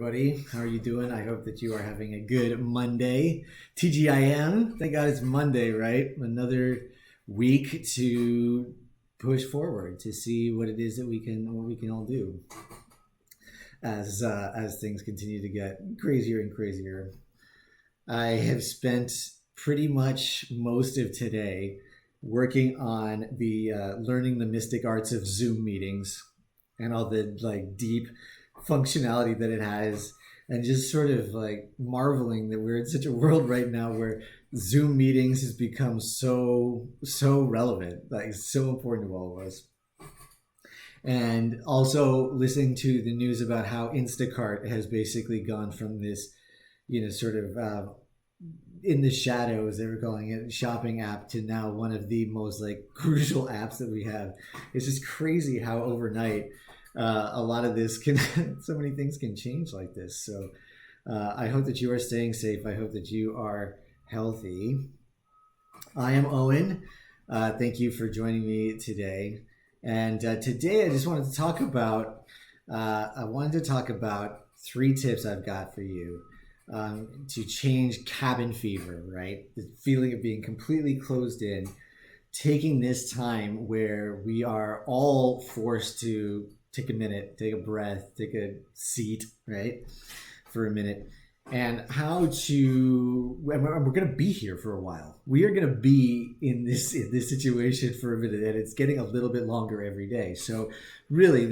everybody. How are you doing? I hope that you are having a good Monday. TGIM. Thank God it's Monday, right? Another week to push forward to see what it is that we can all do as things continue to get crazier and crazier. I have spent pretty much most of today working on the learning the mystic arts of Zoom meetings and all the like deep functionality that it has, and just sort of like marveling that we're in such a world right now where Zoom meetings has become so relevant, like so important to all of us. And also listening to the news about how Instacart has basically gone from this, sort of in the shadows, they were calling it, shopping app, to now one of the most like crucial apps that we have. It's just crazy how overnight a lot of this can so many things can change like this. So I hope that you are staying safe. I hope that you are healthy. I am Owen. Thank you for joining me today. And today I just wanted to talk about three tips I've got for you to change cabin fever, right? The feeling of being completely closed in, taking this time where we are all forced to take a minute, take a breath, take a seat, right, for a minute, and how to. And we're going to be here for a while. We are going to be in this situation for a minute, and it's getting a little bit longer every day. So, really,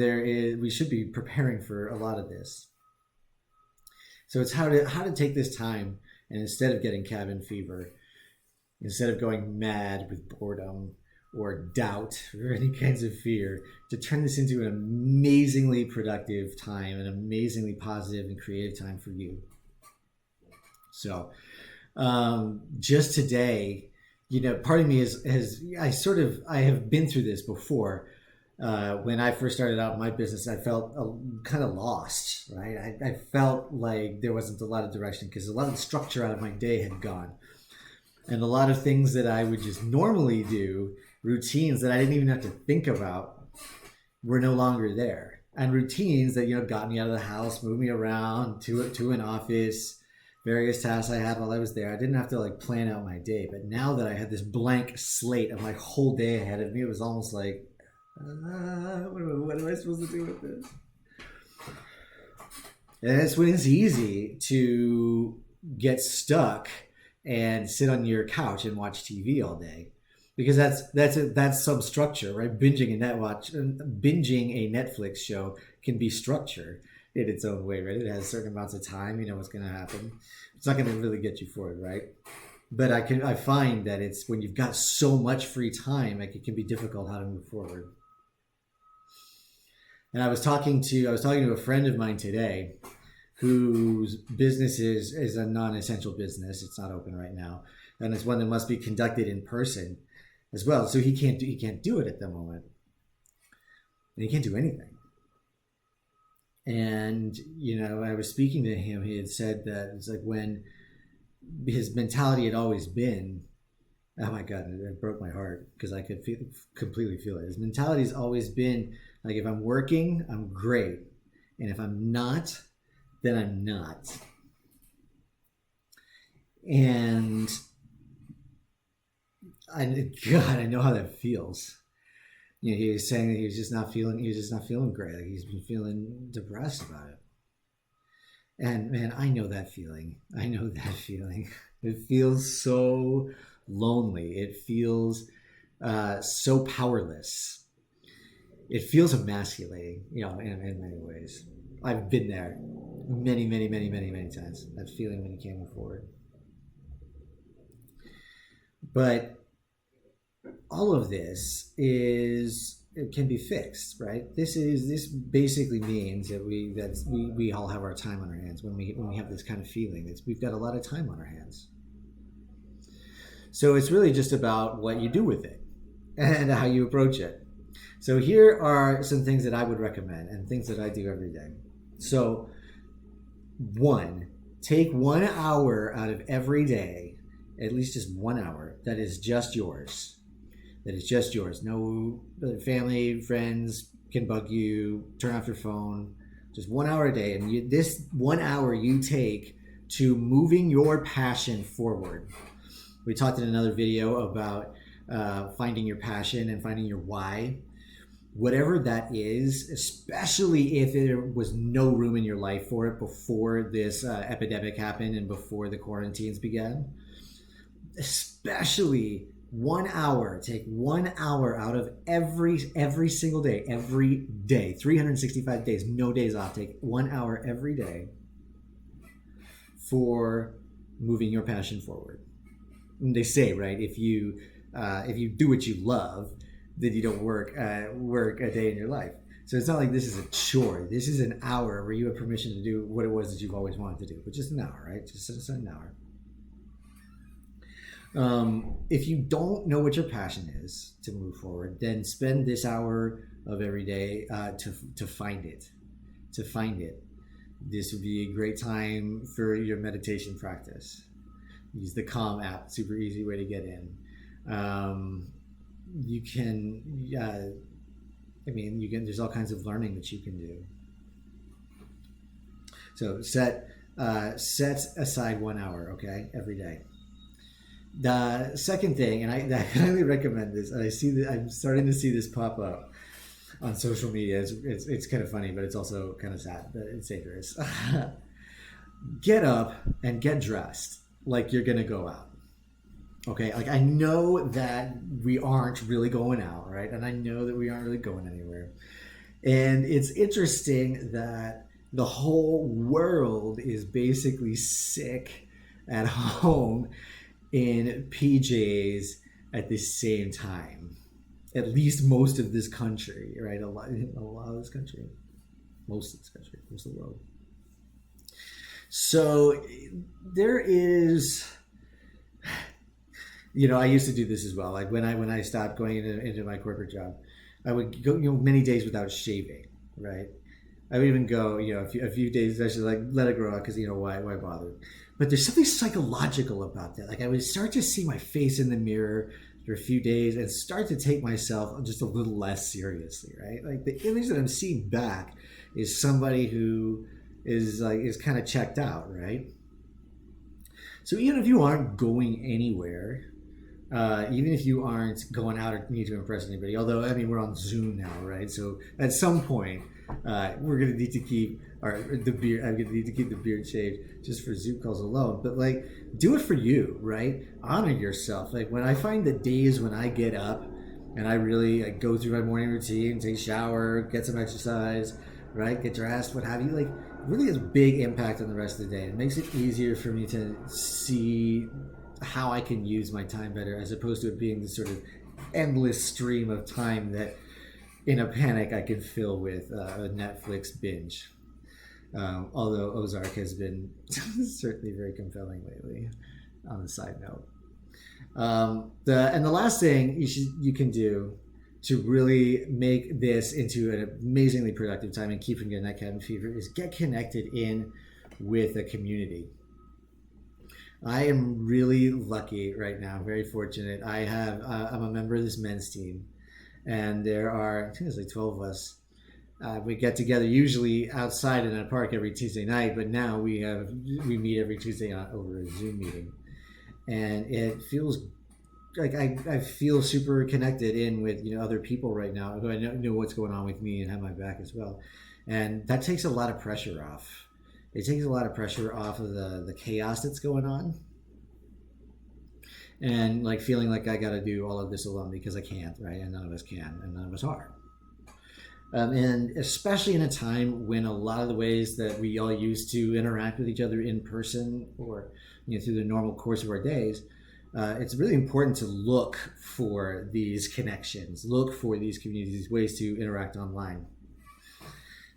we should be preparing for a lot of this. So it's how to take this time, and instead of getting cabin fever, instead of going mad with boredom or doubt or any kinds of fear, to turn this into an amazingly productive time, an amazingly positive and creative time for you. So just today, part of me I have been through this before. When I first started out in my business, I felt kind of lost, right? I felt like there wasn't a lot of direction because a lot of the structure out of my day had gone. And a lot of things that I would just normally do, routines that I didn't even have to think about, were no longer there. And routines that, got me out of the house, moved me around to an office, various tasks I had while I was there. I didn't have to like plan out my day. But now that I had this blank slate of my whole day ahead of me, it was almost like, what am I supposed to do with this? And that's when it's easy to get stuck and sit on your couch and watch TV all day, because that's some structure, right? Binging a Netflix show can be structure in its own way, right? It has certain amounts of time. You know what's going to happen. It's not going to really get you forward, right? But I find that it's when you've got so much free time, like it can be difficult how to move forward. And I was talking to a friend of mine today whose business is a non-essential business. It's not open right now, and it's one that must be conducted in person as well. So he can't do it at the moment, and he can't do anything. And I was speaking to him. He had said that it's like when his mentality had always been, oh my God, it broke my heart because I could completely feel it. His mentality has always been like, if I'm working, I'm great, and if I'm not, then I'm not. And I know how that feels. He was saying that he was just not feeling great. Like he's been feeling depressed about it. And man, I know that feeling. It feels so lonely. It feels so powerless. It feels emasculating, in many ways. I've been there many times. That feeling when you can't move forward. But all of this it can be fixed, right? This basically means that we all have our time on our hands when we have this kind of feeling. We've got a lot of time on our hands. So it's really just about what you do with it and how you approach it. So here are some things that I would recommend and things that I do every day. So, one, take 1 hour out of every day, at least just 1 hour, that is just yours. No family, friends can bug you. Turn off your phone. just 1 hour a day, and this 1 hour you take to moving your passion forward. We talked in another video about finding your passion and finding your why. Whatever that is, especially if there was no room in your life for it before this epidemic happened and before the quarantines began, especially 1 hour, take 1 hour out of every single day, 365 days, no days off, take 1 hour every day for moving your passion forward. And they say, right, if you do what you love, then you don't work a day in your life. So it's not like this is a chore. This is an hour where you have permission to do what it was that you've always wanted to do, but just an hour, right? Just an hour. If you don't know what your passion is to move forward, then spend this hour of every day to find it. This would be a great time for your meditation practice. Use the Calm app, super easy way to get in. You can, there's all kinds of learning that you can do. So set aside 1 hour, okay, every day. The second thing, and I highly recommend this, and I'm starting to see this pop up on social media. It's kind of funny, but it's also kind of sad, but it's dangerous. Get up and get dressed like you're gonna go out. Okay, like I know that we aren't really going out, right? And I know that we aren't really going anywhere. And it's interesting that the whole world is basically sick at home in PJs at the same time. At least most of this country, right? A lot of this country. Most of this country, most of the world. So there is, I used to do this as well. Like when I stopped going into my corporate job, I would go, many days without shaving, right? I would even go, a few days, I should like let it grow out because, why bother? But there's something psychological about that. Like I would start to see my face in the mirror for a few days and start to take myself just a little less seriously, right? Like the image that I'm seeing back is somebody who is kind of checked out, right? So even if you aren't going anywhere, even if you aren't going out or need to impress anybody, although we're on Zoom now, right? So at some point, we're gonna need to keep the beard. I'm gonna need to keep the beard shaved just for Zoom calls alone. But do it for you, right? Honor yourself. Like when I find the days when I get up and I really go through my morning routine, take a shower, get some exercise, right? Get dressed, what have you. Like really has a big impact on the rest of the day. It makes it easier for me to see how I can use my time better, as opposed to it being this sort of endless stream of time that in a panic I can fill with a Netflix binge. Although Ozark has been certainly very compelling lately, on a side note. The last thing you can do to really make this into an amazingly productive time and keep from getting that cabin fever is get connected in with a community. I am really lucky right now, very fortunate. I'm a member of this men's team, and there are, I think there's 12 of us. We get together usually outside in a park every Tuesday night, but now we meet every Tuesday over a Zoom meeting, and it feels like I feel super connected in with other people right now who I know what's going on with me and have my back as well, and that takes a lot of pressure off. It takes a lot of pressure off of the chaos that's going on, and feeling like I got to do all of this alone because I can't, right? And none of us can, and none of us are. And especially in a time when a lot of the ways that we all used to interact with each other in person or through the normal course of our days, it's really important to look for these connections, look for these communities, ways to interact online.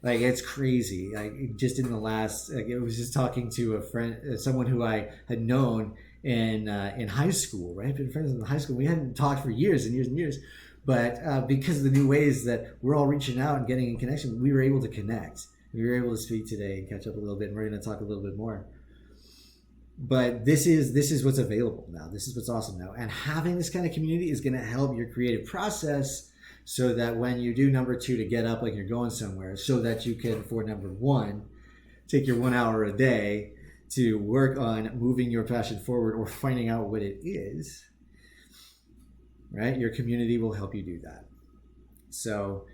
It's crazy. Just in the last, I was just talking to a friend, someone who I had known in high school, right? Been friends in high school. We hadn't talked for years and years and years, but because of the new ways that we're all reaching out and getting in connection, we were able to connect. We were able to speak today and catch up a little bit, and we're going to talk a little bit more. But this is what's available now. This is what's awesome now. And having this kind of community is going to help your creative process so that when you do number 2 to get up like you're going somewhere, so that you can, for number 1, take your 1 hour a day to work on moving your passion forward or finding out what it is, right? Your community will help you do that. So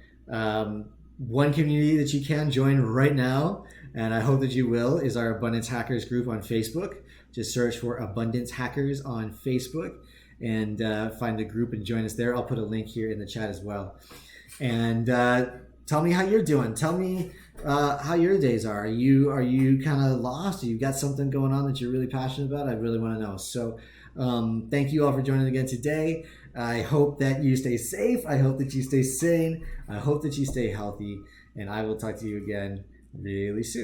one community that you can join right now, and I hope that you will, is our Abundance Hackers group on Facebook. Just search for Abundance Hackers on Facebook and find the group and join us there. I'll put a link here in the chat as well. And tell me how you're doing. Tell me how your days are. Are you kind of lost? Or you got something going on that you're really passionate about? I really want to know. So thank you all for joining again today. I hope that you stay safe. I hope that you stay sane. I hope that you stay healthy. And I will talk to you again really soon.